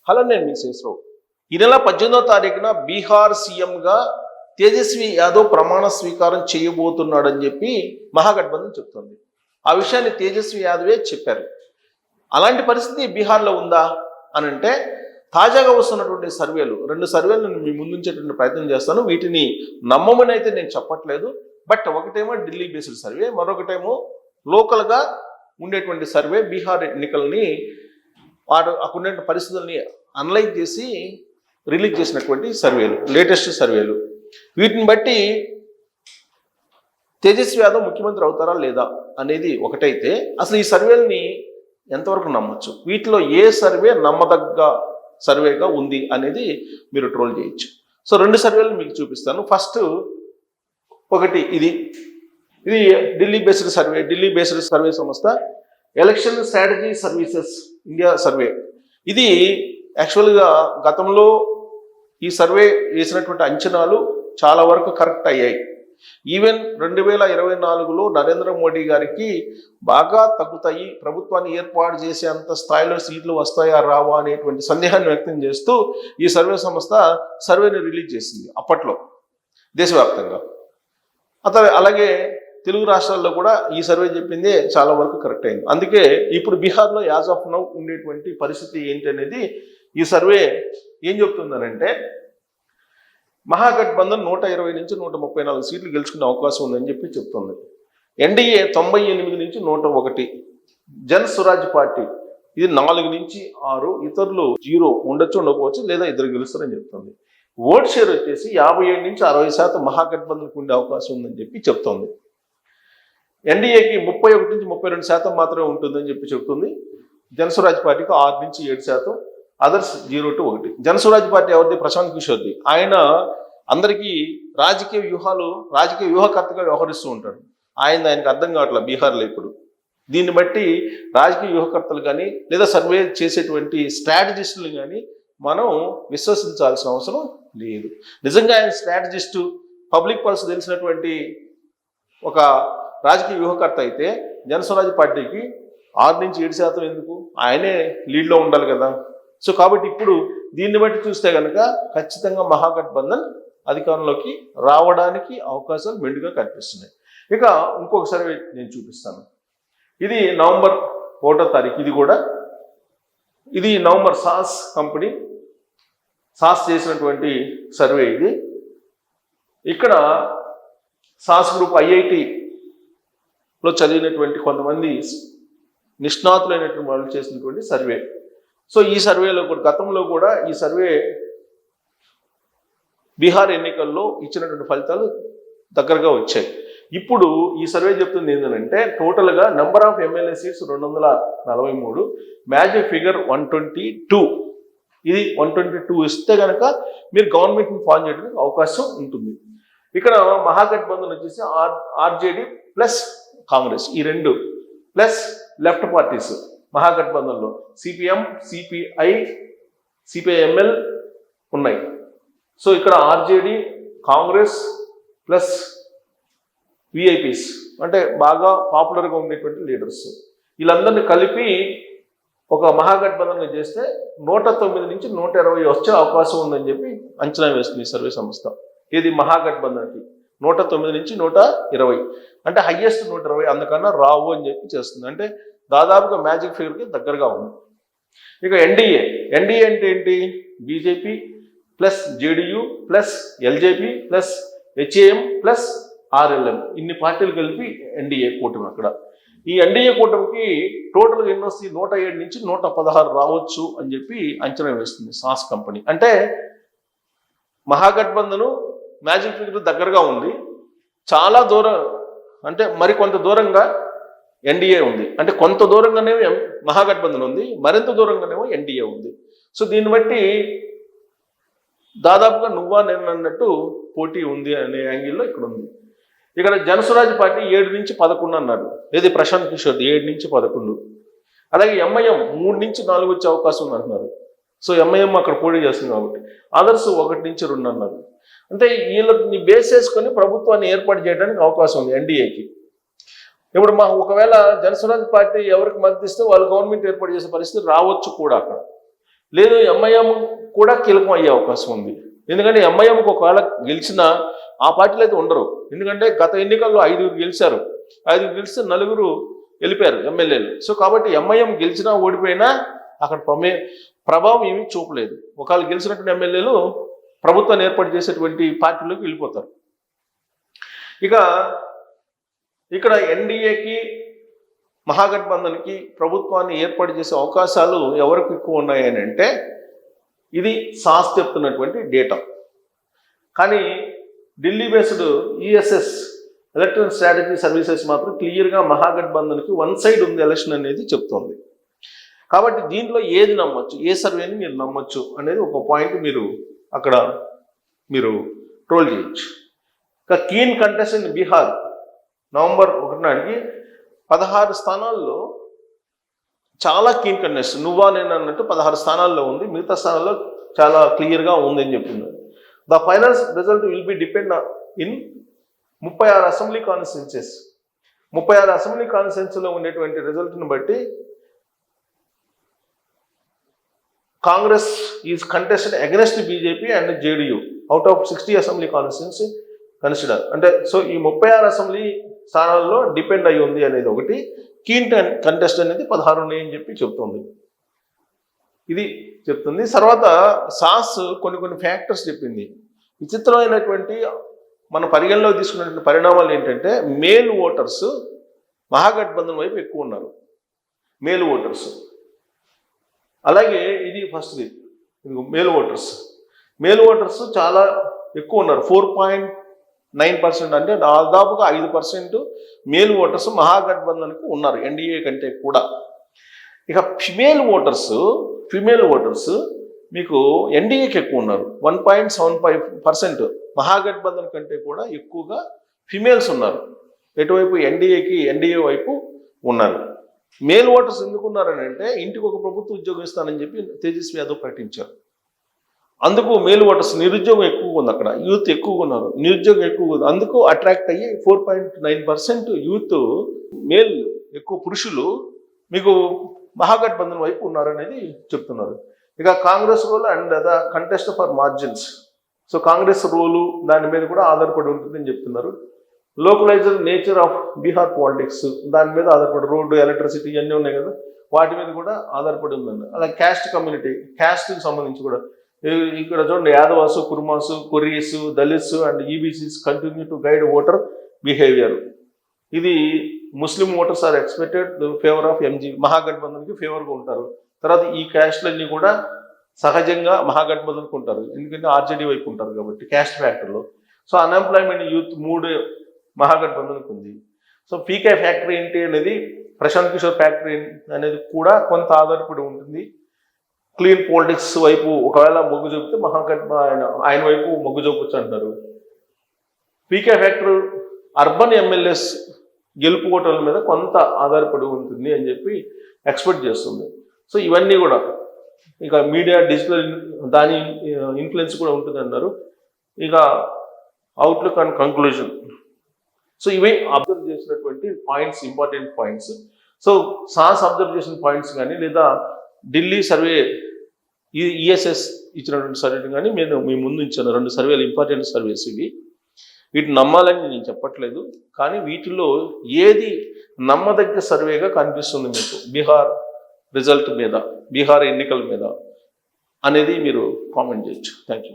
Hello, నేను మీ శేషరావు. ఈ నెల 18వ తారీఖున బీహార్ సీఎంగా తేజస్వి యాదవ్ ప్రమాణ స్వీకారం చేయబోతున్నాడని చెప్పి మహాగఠబంధన్ చెప్తుంది. ఆ విషయాన్ని తేజస్వి యాదవే చెప్పారు. అలాంటి పరిస్థితి బీహార్లో ఉందా అని అంటే, తాజాగా వస్తున్నటువంటి సర్వేలు, 2 సర్వేలను మీ ముందుంచేటువంటి ప్రయత్నం చేస్తాను. వీటిని నమ్మమని అయితే నేను చెప్పట్లేదు. బట్ ఒకటేమో ఢిల్లీ బేస్డ్ సర్వే, మరొకటేమో లోకల్గా ఉండేటువంటి సర్వే. బీహార్ ఎన్నికల్ని అక్కడ పరిస్థితుల్ని అనలైజ్ చేసి రిలీజ్ చేసినటువంటి సర్వేలు, లేటెస్ట్ సర్వేలు. వీటిని బట్టి తేజస్వి యాదవ్ ముఖ్యమంత్రి అవుతారా లేదా అనేది ఒకటైతే, అసలు ఈ సర్వేలని ఎంతవరకు నమ్మచ్చు, వీటిలో ఏ సర్వే నమ్మదగ్గ సర్వేగా ఉంది అనేది మీరు ట్రోల్ చేయొచ్చు. సో 2 సర్వేలు మీకు చూపిస్తాను. ఫస్ట్ ఒకటి ఇది Delhi based survey. Delhi based survey సంస్థ election strategy services India survey. ఇది యాక్చువల్గా గతంలో ఈ సర్వే వేసినటువంటి అంచనాలు చాలా వరకు కరెక్ట్ అయ్యాయి. ఈవెన్ 2024లో నరేంద్ర మోడీ గారికి బాగా తగ్గుతాయి, ప్రభుత్వాన్ని ఏర్పాటు చేసేంత స్థాయిలో సీట్లు వస్తాయా రావా అనేటువంటి సందేహాన్ని వ్యక్తం చేస్తూ ఈ సర్వే సంస్థ సర్వేని రిలీజ్ చేసింది అప్పట్లో దేశవ్యాప్తంగా. అలాగే తెలుగు రాష్ట్రాల్లో కూడా ఈ సర్వే చెప్పిందే చాలా వరకు కరెక్ట్ అయింది. అందుకే ఇప్పుడు బీహార్లో యాజ్ ఆఫ్ నౌ ఉండేటువంటి పరిస్థితి ఏంటి అనేది ఈ సర్వే ఏం చెప్తుందనంటే, మహాగఠబంధన్ 120 నుంచి 134 సీట్లు గెలుచుకునే అవకాశం ఉందని చెప్పి చెప్తుంది. ఎన్డీఏ 98 నుంచి 101, జన్ స్వరాజ్ పార్టీ ఇది 4 నుంచి 6, ఇతరులు 0 ఉండొచ్చు, ఉండకపోవచ్చు, లేదా 2 గెలుస్తారని చెప్తుంది. ఓట్ షేర్ వచ్చేసి 57 నుంచి 60% మహాగఠబంధన్కు ఉండే అవకాశం ఉందని చెప్పి చెప్తోంది. ఎన్డీఏకి 31 నుంచి 32% మాత్రమే ఉంటుందని చెప్పి చెప్తుంది. జనస్వరాజ్ పార్టీకి 6 నుంచి 7%, అదర్స్ 0 to 1. జనస్వరాజ్ పార్టీ ఎవరిది? ప్రశాంత్ కిషోర్ది. ఆయన అందరికీ రాజకీయ వ్యూహకర్తగా వ్యవహరిస్తూ ఉంటాడు. ఆయనకు అర్థం కావట్లేదు బీహార్లో ఇప్పుడు. దీన్ని బట్టి రాజకీయ వ్యూహకర్తలు కానీ, లేదా సర్వే చేసేటువంటి స్ట్రాటజిస్టులు కానీ మనం విశ్వసించాల్సిన అవసరం లేదు. నిజంగా ఆయన స్ట్రాటజిస్టు, పబ్లిక్ పల్స్ తెలిసినటువంటి ఒక రాజకీయ వ్యూహకర్త అయితే జనస్వరాజ్ పార్టీకి 6 నుంచి 7% ఎందుకు? ఆయనే లీడ్లో ఉండాలి కదా. సో కాబట్టి ఇప్పుడు దీన్ని బట్టి చూస్తే కనుక ఖచ్చితంగా మహాగఠబంధన్ అధికారంలోకి రావడానికి అవకాశాలు మెండుగా కనిపిస్తున్నాయి. ఇక ఇంకొక సర్వే నేను చూపిస్తాను. ఇది నవంబర్ 1వ తారీఖు. ఇది నవంబర్ సాస్ కంపెనీ చేసినటువంటి సర్వే. ఇది ఇక్కడ సాస్ గ్రూప్ ఐఐటిలో చదివినటువంటి కొంతమంది నిష్ణాతులైనటువంటి వాళ్ళు చేసినటువంటి సర్వే. సో ఈ సర్వేలో కూడా, గతంలో కూడా ఈ సర్వే బీహార్ ఎన్నికల్లో ఇచ్చినటువంటి ఫలితాలు దగ్గరగా వచ్చాయి. ఇప్పుడు ఈ సర్వే చెప్తుంది ఏంటంటే, టోటల్గా number of MLA seats 243, magic figure 122. ఇది 122 ఇస్తే కనుక మీరు గవర్నమెంట్ని ఫామ్ చేయడానికి అవకాశం ఉంటుంది. ఇక్కడ మహాగఠబంధన్ వచ్చేసి ఆర్జేడీ ప్లస్ కాంగ్రెస్, ఈ 2 ప్లస్ లెఫ్ట్ పార్టీస్ మహాగఠబంధన్లో సిపిఎం, సిపిఐ, సిపిఐఎంఎల్ ఉన్నాయి. సో ఇక్కడ ఆర్జేడీ, కాంగ్రెస్ ప్లస్ విఐపీస్ అంటే బాగా పాపులర్గా ఉండేటువంటి లీడర్స్, వీళ్ళందరినీ కలిపి ఒక మహాగఠబంధన్ చేస్తే 109 నుంచి 120 వచ్చే అవకాశం ఉందని చెప్పి అంచనా వేస్తుంది సర్వే సంస్థ. ఇది మహాగఠబంధన్కి 109 నుంచి 120 అంటే హయ్యెస్ట్ 120, అందుకన్నా రావు అని చెప్పి చేస్తుంది. అంటే దాదాపుగా మ్యాజిక్ ఫిగర్కి దగ్గరగా ఉంది. ఇక ఎన్డీఏ అంటే ఏంటి? BJP plus JDU plus LJP plus HAM plus RLM, ఇన్ని పార్టీలు కలిపి ఎన్డీఏ కూటమి. అక్కడ ఈ ఎన్డీఏ కూటమికి టోటల్గా ఎన్ని వస్తాయి? 107 నుంచి 116 రావచ్చు అని చెప్పి అంచనా వేస్తుంది సాస్ కంపెనీ. అంటే మహాగఠబంధను మ్యాజిక్ ఫిగర్ దగ్గరగా ఉంది, చాలా దూరం అంటే మరికొంత దూరంగా ఎన్డీఏ ఉంది. అంటే కొంత దూరంగానేమో మహాగఠబంధన్ ఉంది, మరింత దూరంగానేమో ఎన్డీఏ ఉంది. సో దీన్ని బట్టి దాదాపుగా నువ్వా నేను అన్నట్టు పోటీ ఉంది అనే యాంగిల్లో ఇక్కడ ఉంది. ఇక్కడ జనస్వరాజ్ పార్టీ 7 నుంచి 11 అన్నాడు. ఏది? ప్రశాంత్ కిషోర్ 7 నుంచి 11. అలాగే ఎంఐఎం 3 నుంచి 4 వచ్చే అవకాశం ఉంది అంటున్నారు. సో ఎంఐఎం అక్కడ పోటీ చేస్తుంది కాబట్టి. అదర్స్ 1 నుంచి 2 అన్నారు. అంటే వీళ్ళని బేస్ చేసుకొని ప్రభుత్వాన్ని ఏర్పాటు చేయడానికి అవకాశం ఉంది ఎన్డీఏకి. ఇప్పుడు ఒకవేళ జనస్వరాజ్ పార్టీ ఎవరికి మద్దతు ఇస్తే వాళ్ళు గవర్నమెంట్ ఏర్పాటు చేసే పరిస్థితి రావచ్చు కూడా అక్కడ. లేదు ఎంఐఎం కూడా కీలకం అయ్యే అవకాశం ఉంది. ఎందుకంటే ఎంఐఎంకి ఒకవేళ గెలిచినా ఆ పార్టీలో అయితే ఉండరు. ఎందుకంటే గత ఎన్నికల్లో 5 గెలిచారు, 5 గెలిస్తే 4 వెళ్ళిపోయారు ఎమ్మెల్యేలు. సో కాబట్టి ఎంఐఎం గెలిచినా ఓడిపోయినా అక్కడ ప్రభావం ఏమీ చూపలేదు. ఒకవేళ గెలిచినటువంటి ఎమ్మెల్యేలు ప్రభుత్వాన్ని ఏర్పాటు చేసేటువంటి పార్టీలోకి వెళ్ళిపోతారు. ఇక ఇక్కడ ఎన్డీఏకి మహాగఠబంధన్కి ప్రభుత్వాన్ని ఏర్పాటు చేసే అవకాశాలు ఎవరికి ఎక్కువ ఉన్నాయని అంటే ఇది సాస్ చెప్తున్నటువంటి డేటా. కానీ Delhi based ESS electronic strategy services మాత్రం క్లియర్గా మహాగఠబంధన్కి వన్ సైడ్ ఉంది ఎలక్షన్ అనేది చెప్తోంది. కాబట్టి దీంట్లో ఏది నమ్మొచ్చు, ఏ సర్వేని మీరు నమ్మొచ్చు అనేది ఒక పాయింట్ అక్కడ మీరు ట్రోల్ చేయొచ్చు. ఇక keen contest in Bihar November 1 నాటికి 16 స్థానాల్లో చాలా కీన్ కంటెస్ట్, నువ్వా నేను అన్నట్టు 16 స్థానాల్లో ఉంది. మిగతా స్థానాల్లో చాలా క్లియర్గా ఉందని చెప్పింది. The final result will be depend in 36 assembly constituencies. 36 assembly కాన్స్టిట్యున్సీలో ఉండేటువంటి రిజల్ట్ని బట్టి Congress is contested against BJP and JDU out of 60 assembly constituency consider. అంటే సో ఈ 36 అసెంబ్లీ స్థానాల్లో డిపెండ్ అయి ఉంది అనేది ఒకటి. కీన్ కంటెస్ట్ అనేది 16 ఉన్నాయని చెప్పి చెప్తుంది. ఇది చెప్తుంది. తర్వాత సాస్ కొన్ని ఫ్యాక్టర్స్ చెప్పింది. విచిత్రమైనటువంటి మన పరిగణలో తీసుకున్నటువంటి పరిణామాలు ఏంటంటే మేల్ ఓటర్స్ మహాగఠబంధన్ వైపు ఎక్కువ ఉన్నారు, మేల్ ఓటర్స్. అలాగే ఇది ఫస్ట్ది, మేల్ ఓటర్స్ చాలా ఎక్కువ ఉన్నారు, 4.9%. అంటే దాదాపుగా 5% మేల్ ఓటర్స్ మహాగఠబంధన్కి ఉన్నారు ఎన్డీఏ కంటే కూడా. ఇక ఫిమేల్ ఓటర్స్ మీకు ఎన్డీఏకి ఎక్కువ ఉన్నారు, 1.75%. మహాగఠబంధన్ కంటే కూడా ఎక్కువగా ఫిమేల్స్ ఉన్నారు. ఎటువైపు ఎన్డీఏ వైపు ఉన్నారు. మేల్ ఓటర్స్ ఎందుకు ఉన్నారని అంటే ఇంటికి ఒక ప్రభుత్వ ఉద్యోగం ఇస్తానని చెప్పి తేజస్వి యాదవ్ ప్రకటించారు. అందుకు మేల్ ఓటర్స్, నిరుద్యోగం ఎక్కువగా ఉంది, అక్కడ యూత్ ఎక్కువగా ఉన్నారు, నిరుద్యోగం ఎక్కువగా ఉంది. అందుకు అట్రాక్ట్ అయ్యి 4.9% యూత్, మేల్ ఎక్కువ పురుషులు మీకు మహాగఠబంధన్ వైపు ఉన్నారనేది చెప్తున్నారు. ఇక Congress role and the contest for margins. So Congress role దాని మీద కూడా ఆధారపడి ఉంటుందని చెప్తున్నారు. Localised nature of Bihar politics దాని మీద ఆధారపడి, రోడ్డు, ఎలక్ట్రిసిటీ ఇవన్నీ ఉన్నాయి కదా, వాటి మీద కూడా ఆధారపడి ఉందండి. అలాగే క్యాస్ట్ కమ్యూనిటీ, క్యాస్ట్కి సంబంధించి కూడా ఇక్కడ చూడండి, Yadavas, Kurmas, Koeris, Dalits and EBCs continue to guide voter behaviour. ఇది Muslim voters are expected favour of MG, మహాగఠబంధన్కి ఫేవర్గా ఉంటారు. తర్వాత ఈ క్యాస్ట్లన్నీ కూడా సహజంగా మహాగఠబంధన్కి ఉంటారు, ఎందుకంటే ఆర్జేడీ వైపు ఉంటారు కాబట్టి క్యాస్ట్ ఫ్యాక్టర్లో. సో అన్ఎంప్లాయ్మెంట్ యూత్ 3 మహాగఠబంధన్కి ఉంది. సో పీకే ఫ్యాక్టరీ ఏంటి అనేది, ప్రశాంత్ కిషోర్ ఫ్యాక్టరీ అనేది కూడా కొంత ఆధారపడి ఉంటుంది. క్లీన్ పాలిటిక్స్ వైపు ఒకవేళ మొగ్గు చూపితే ఆయన వైపు మొగ్గు చూపొచ్చు అంటారు. పీకే ఫ్యాక్టరీ అర్బన్ ఎమ్మెల్యేస్ గెలుపు ఓటర్ల మీద కొంత ఆధారపడి ఉంటుంది అని చెప్పి ఎక్స్పెక్ట్ చేస్తుంది. సో ఇవన్నీ కూడా ఇక మీడియా, డిజిటల్ దాని ఇన్ఫ్లుయెన్స్ కూడా ఉంటుంది అన్నారు. ఇక అవుట్లుక్ అండ్ కంక్లూజన్. సో ఇవి అబ్జర్వ్ చేసినటువంటి points, important points. So sauce observe చేసిన పాయింట్స్ కానీ లేదా ఢిల్లీ సర్వే ఈఎస్ఎస్ ఇచ్చినటువంటి సర్వే కానీ నేను మీ ముందు ఇచ్చాను 2 సర్వేలు, ఇంపార్టెంట్ సర్వేస్ ఇవి. వీటిని నమ్మాలని నేను చెప్పట్లేదు, కానీ వీటిలో ఏది నమ్మదగ్గ సర్వేగా కనిపిస్తుంది మీకు బీహార్ రిజల్ట్ మీద, బీహార్ ఎన్నికల మీద అనేది మీరు కామెంట్ చేయొచ్చు. Thank you.